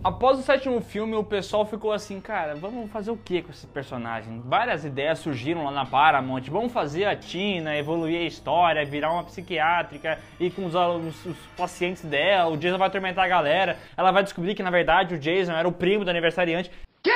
Após o sétimo filme, o pessoal ficou assim, cara, vamos fazer o que com esse personagem? Várias ideias surgiram lá na Paramount, vamos fazer a Tina evoluir a história, virar uma psiquiátrica, ir com os pacientes dela, o Jason vai atormentar a galera, ela vai descobrir que na verdade o Jason era o primo do aniversariante. Quê?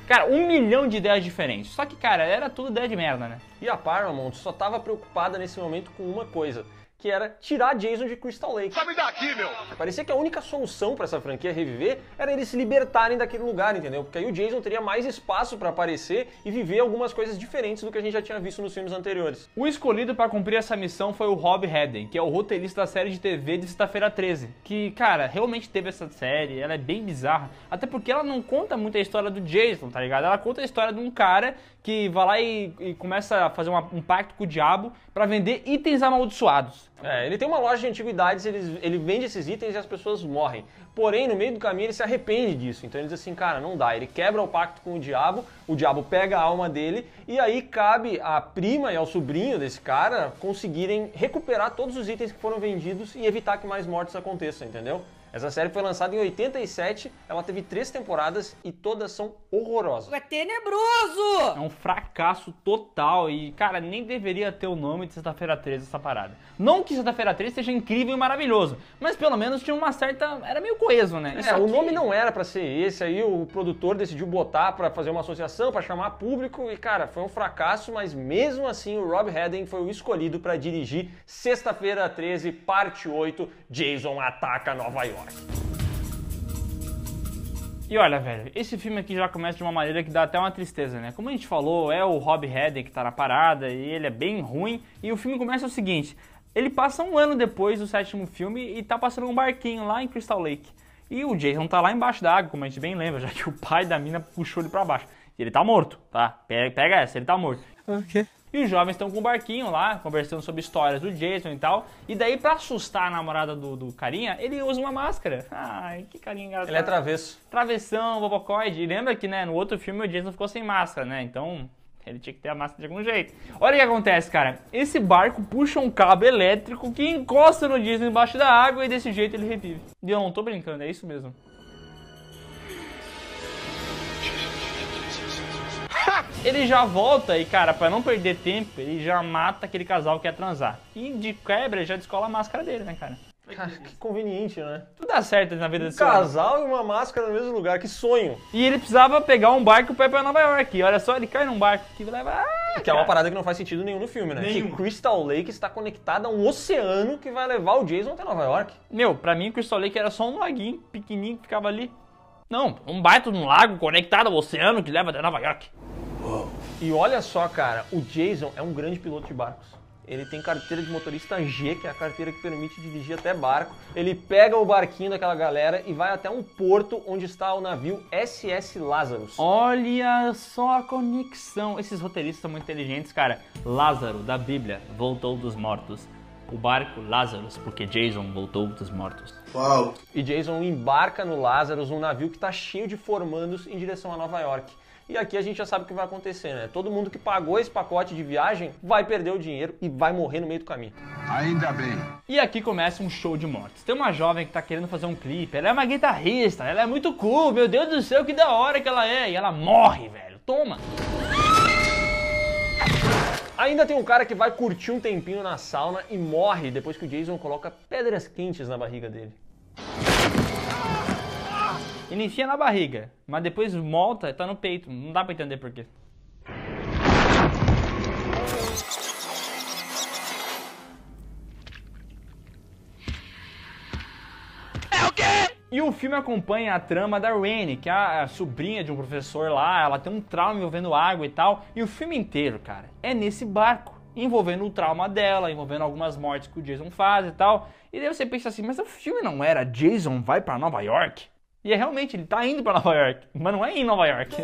Cara, 1 milhão de ideias diferentes, só que cara, era tudo ideia de merda, né? E a Paramount só tava preocupada nesse momento com uma coisa, que era tirar Jason de Crystal Lake. Sai daqui, meu! Parecia que a única solução pra essa franquia reviver era eles se libertarem daquele lugar, entendeu? Porque aí o Jason teria mais espaço pra aparecer e viver algumas coisas diferentes do que a gente já tinha visto nos filmes anteriores. O escolhido pra cumprir essa missão foi o Rob Hedden, que é o roteirista da série de TV de Sexta-feira 13. Que, cara, realmente teve essa série, ela é bem bizarra. Até porque ela não conta muito a história do Jason, tá ligado? Ela conta a história de um cara que vai lá e começa a fazer um pacto com o diabo pra vender itens amaldiçoados. Ele tem uma loja de antiguidades, ele vende esses itens e as pessoas morrem. Porém, no meio do caminho ele se arrepende disso. Então ele diz assim, cara, não dá. Ele quebra o pacto com o diabo pega a alma dele e aí cabe à prima e ao sobrinho desse cara conseguirem recuperar todos os itens que foram vendidos e evitar que mais mortes aconteçam, entendeu? Essa série foi lançada em 87, ela teve 3 temporadas e todas são horrorosas. É tenebroso! É um fracasso total e, cara, nem deveria ter o nome de Sexta-feira 13 essa parada. Não que Sexta-feira 13 seja incrível e maravilhoso, mas pelo menos tinha uma certa... era meio coeso, né? O nome não era pra ser esse, aí o produtor decidiu botar pra fazer uma associação, pra chamar público e, cara, foi um fracasso, mas mesmo assim o Rob Hedden foi o escolhido pra dirigir Sexta-feira 13, parte 8, Jason Ataca Nova York. E olha, velho, esse filme aqui já começa de uma maneira que dá até uma tristeza, né? Como a gente falou, é o Rob Hedden que tá na parada e ele é bem ruim. E o filme começa o seguinte, ele passa 1 ano depois do 7º filme e tá passando um barquinho lá em Crystal Lake. E o Jason tá lá embaixo da água, como a gente bem lembra, já que o pai da mina puxou ele pra baixo. E ele tá morto, tá? Pega essa, ele tá morto. Ok. E os jovens estão com o barquinho lá, conversando sobre histórias do Jason e tal. E daí, pra assustar a namorada do carinha, ele usa uma máscara. Ai, que carinha engraçado. Ele é travesso. Travessão, bobocoide. E lembra que, né, no outro filme o Jason ficou sem máscara, né? Então, ele tinha que ter a máscara de algum jeito. Olha o que acontece, cara. Esse barco puxa um cabo elétrico que encosta no Jason embaixo da água e desse jeito ele revive. E eu não tô brincando, é isso mesmo. Ele já volta e, cara, pra não perder tempo, ele já mata aquele casal que ia transar. E de quebra, ele já descola a máscara dele, né, cara? Cara, que conveniente, né? Tudo dá certo na vida desse Um casal e uma máscara no mesmo lugar, que sonho! E ele precisava pegar um barco pra ir pra Nova York. E olha só, ele cai num barco que leva... Que é uma parada que não faz sentido nenhum no filme, né? Nenhum. Que Crystal Lake está conectada a um oceano que vai levar o Jason até Nova York. Meu, pra mim, Crystal Lake era só um laguinho pequenininho que ficava ali. Não, um baita de um lago conectado ao oceano que leva até Nova York. E olha só, cara, o Jason é um grande piloto de barcos. Ele tem carteira de motorista G, que é a carteira que permite dirigir até barco. Ele pega o barquinho daquela galera e vai até um porto onde está o navio SS Lazarus. Olha só a conexão. Esses roteiristas são muito inteligentes, cara. Lázaro, da Bíblia, voltou dos mortos. O barco Lazarus, porque Jason voltou dos mortos. Uau! E Jason embarca no Lazarus, um navio que está cheio de formandos em direção a Nova York. E aqui a gente já sabe o que vai acontecer, né? Todo mundo que pagou esse pacote de viagem vai perder o dinheiro e vai morrer no meio do caminho. Ainda bem. E aqui começa um show de mortes. Tem uma jovem que tá querendo fazer um clipe, ela é uma guitarrista, ela é muito cool, meu Deus do céu, que da hora que ela é. E ela morre, velho. Toma! Ainda tem um cara que vai curtir um tempinho na sauna e morre depois que o Jason coloca pedras quentes na barriga dele. Ele enfia na barriga, mas depois volta e tá no peito. Não dá pra entender por quê. É o quê? E o filme acompanha a trama da Rainey, que é a sobrinha de um professor lá. Ela tem um trauma envolvendo água e tal. E o filme inteiro, cara, é nesse barco, envolvendo o trauma dela, envolvendo algumas mortes que o Jason faz e tal. E daí você pensa assim, mas o filme não era Jason vai pra Nova York? E é realmente, ele tá indo pra Nova York, mas não é em Nova York.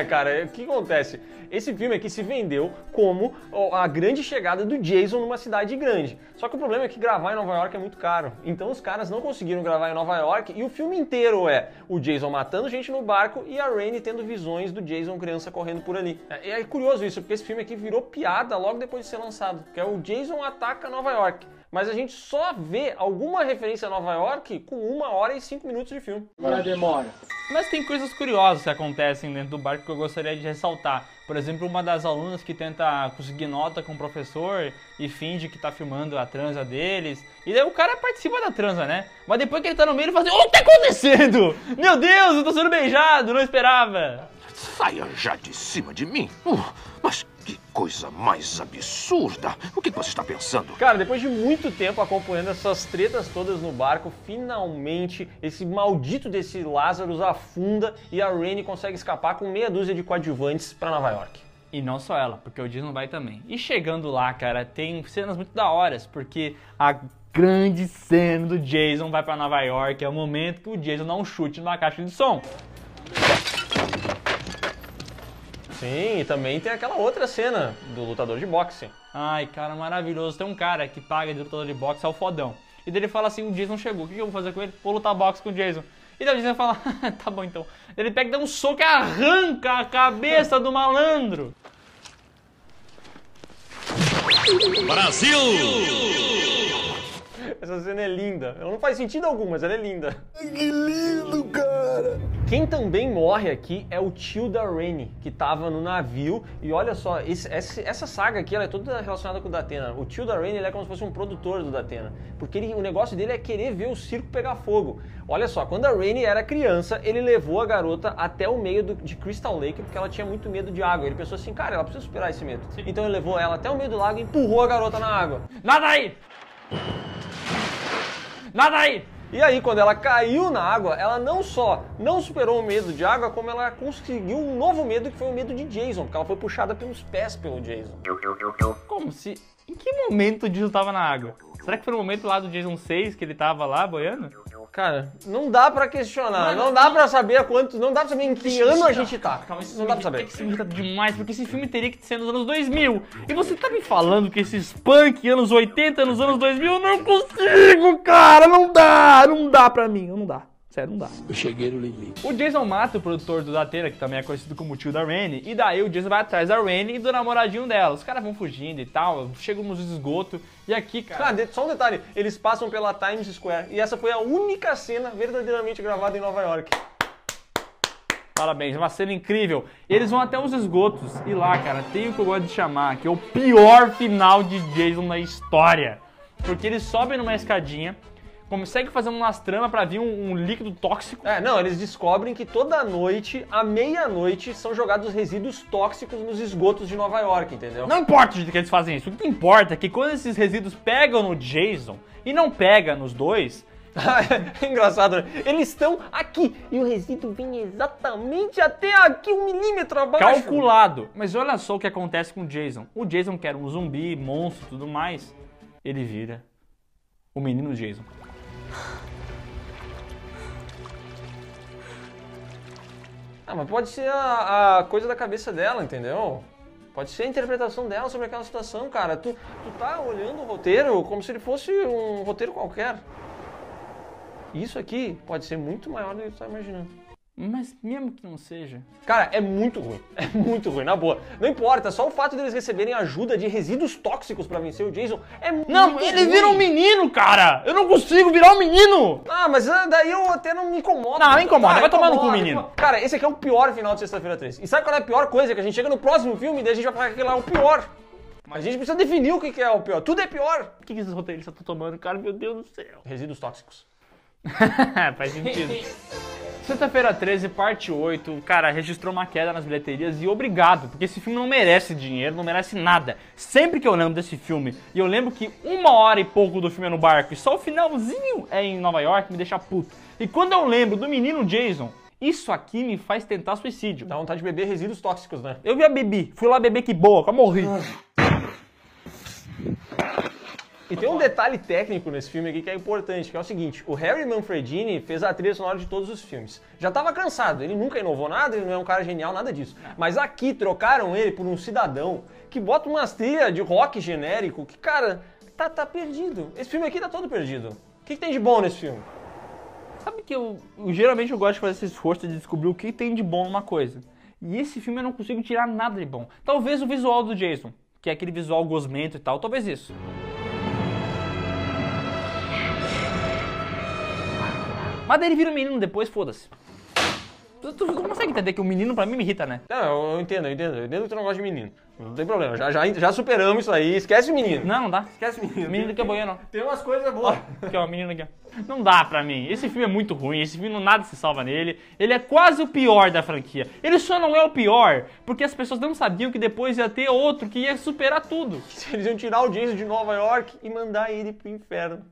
Cara, o que acontece? Esse filme aqui se vendeu como a grande chegada do Jason numa cidade grande. Só que o problema é que gravar em Nova York é muito caro. Então os caras não conseguiram gravar em Nova York e o filme inteiro é o Jason matando gente no barco e a Rainey tendo visões do Jason criança correndo por ali. É curioso isso, porque esse filme aqui virou piada logo depois de ser lançado, que é o Jason Ataca Nova York. mas a gente só vê alguma referência a Nova York com 1 hora e 5 minutos de filme. Agora demora. Mas tem coisas curiosas que acontecem dentro do barco que eu gostaria de ressaltar. Por exemplo, uma das alunas que tenta conseguir nota com o professor e finge que tá filmando a transa deles. E daí o cara participa da transa, né? Mas depois que ele tá no meio, ele fala assim, o que tá acontecendo? Meu Deus, eu tô sendo beijado, não esperava. Saia já de cima de mim. Mas que coisa mais absurda. O que você está pensando? Cara, depois de muito tempo acompanhando essas tretas todas no barco, finalmente esse maldito desse Lazarus afunda e a Rhaene consegue escapar com meia dúzia de coadjuvantes pra Nova York. E não só ela, porque o Jason vai também. E chegando lá, cara, tem cenas muito da hora, porque a grande cena do Jason vai pra Nova York é o momento que o Jason dá um chute numa caixa de som. Sim, e também tem aquela outra cena do lutador de boxe. Ai, cara, maravilhoso. Tem um cara que paga de lutador de boxe, é o fodão. E daí ele fala assim, o Jason chegou, o que eu vou fazer com ele? Vou lutar boxe com o Jason. E daí o Jason fala, tá bom então. Ele pega e dá um soco e arranca a cabeça do malandro. Brasil! Essa cena é linda. Ela não faz sentido algum, mas ela é linda. Que lindo, cara! Quem também morre aqui é o tio da Rhaene, que tava no navio. E olha só, essa saga aqui ela é toda relacionada com o Datena. O tio da Rhaene ele é como se fosse um produtor do Datena. Porque o negócio dele é querer ver o circo pegar fogo. Olha só, quando a Rhaene era criança, ele levou a garota até o meio de Crystal Lake, porque ela tinha muito medo de água. Ele pensou assim, cara, ela precisa superar esse medo. Então ele levou ela até o meio do lago e empurrou a garota na água. Nada aí! Nada aí! E aí, quando ela caiu na água, ela não só não superou o medo de água, como ela conseguiu um novo medo, que foi o medo de Jason, porque ela foi puxada pelos pés pelo Jason. Como se... Em que momento o Jason tava na água? Será que foi no momento lá do Jason 6 que ele tava lá boiando? Cara, não dá pra questionar, não dá pra saber não dá pra saber em que ano a gente tá. Calma, isso Não dá pra saber. É que isso me irrita demais, porque esse filme teria que ser nos anos 2000. E você tá me falando que esses punk anos 80, nos anos 2000, eu não consigo, cara, não dá pra mim, não dá. Sério, não dá. Eu cheguei no limite. O Jason mata o produtor do Datena, que também é conhecido como tio da Rhaene, e daí o Jason vai atrás da Rhaene e do namoradinho dela. Os caras vão fugindo e tal, chegam nos esgotos, e aqui, cara... Só um detalhe, eles passam pela Times Square, e essa foi a única cena verdadeiramente gravada em Nova York. Parabéns, uma cena incrível. Eles vão até os esgotos, e lá, cara, tem o que eu gosto de chamar, que é o pior final de Jason na história. Porque eles sobem numa escadinha, conseguem fazer umas tramas pra vir um líquido tóxico. Não, eles descobrem que toda noite, à meia-noite, são jogados resíduos tóxicos nos esgotos de Nova York, entendeu? Não importa o jeito que eles fazem isso, o que importa é que quando esses resíduos pegam no Jason e não pega nos dois... É engraçado, né? Eles estão aqui e o resíduo vem exatamente até aqui, 1 milímetro abaixo. Calculado. Mas olha só o que acontece com o Jason. O Jason, que era um zumbi, monstro e tudo mais, ele vira o menino Jason. Mas pode ser a coisa da cabeça dela, entendeu? Pode ser a interpretação dela sobre aquela situação, cara. Tu tá olhando o roteiro como se ele fosse um roteiro qualquer. Isso aqui pode ser muito maior do que tu tá imaginando. Mas mesmo que não seja... Cara, é muito ruim, na boa. Não importa, só o fato deles receberem ajuda de resíduos tóxicos pra vencer o Jason é muito Não, ele ruim. vira um menino, cara! Eu não consigo virar um menino! Mas daí eu até não me incomodo. Não, me incomoda, vai tomar no cu, menino. Cara, esse aqui é o pior final de Sexta-feira 13. E sabe qual é a pior coisa? Que a gente chega no próximo filme e daí a gente vai falar que aquele lá é o pior. Mas a gente precisa definir o que é o pior. Tudo é pior. O que esses roteiristas estão tomando, cara? Meu Deus do céu. Resíduos tóxicos. Faz sentido. Sexta-feira 13, parte 8, cara, registrou uma queda nas bilheterias e obrigado, porque esse filme não merece dinheiro, não merece nada. Sempre que eu lembro desse filme, e eu lembro que 1 hora e pouco do filme é no barco e só o finalzinho é em Nova York, me deixa puto. E quando eu lembro do menino Jason, isso aqui me faz tentar suicídio. Dá vontade de beber resíduos tóxicos, né? Eu já bebi, fui lá beber que boa, quase morri. E tem um detalhe técnico nesse filme aqui que é importante, que é o seguinte, o Harry Manfredini fez a trilha sonora de todos os filmes. Já tava cansado, ele nunca inovou nada, ele não é um cara genial, nada disso. Mas aqui trocaram ele por um cidadão que bota umas trilhas de rock genérico que, cara, tá perdido. Esse filme aqui tá todo perdido. O que tem de bom nesse filme? Sabe que geralmente eu gosto de fazer esse esforço de descobrir o que tem de bom numa coisa. E esse filme eu não consigo tirar nada de bom. Talvez o visual do Jason, que é aquele visual gosmento e tal, talvez isso. Mas daí ele vira um menino depois, foda-se. Tu consegue entender que o menino pra mim me irrita, né? Não, eu entendo que tu não gosta de menino. Não tem problema, já superamos isso aí, esquece o menino. Não dá. Esquece o menino. Menino que é boiano, não. Tem umas coisas boas. Aqui, ó, o menino aqui, ó. Não dá pra mim. Esse filme é muito ruim, esse filme nada se salva nele. Ele é quase o pior da franquia. Ele só não é o pior porque as pessoas não sabiam que depois ia ter outro que ia superar tudo. Eles iam tirar a audiência de Nova York e mandar ele pro inferno.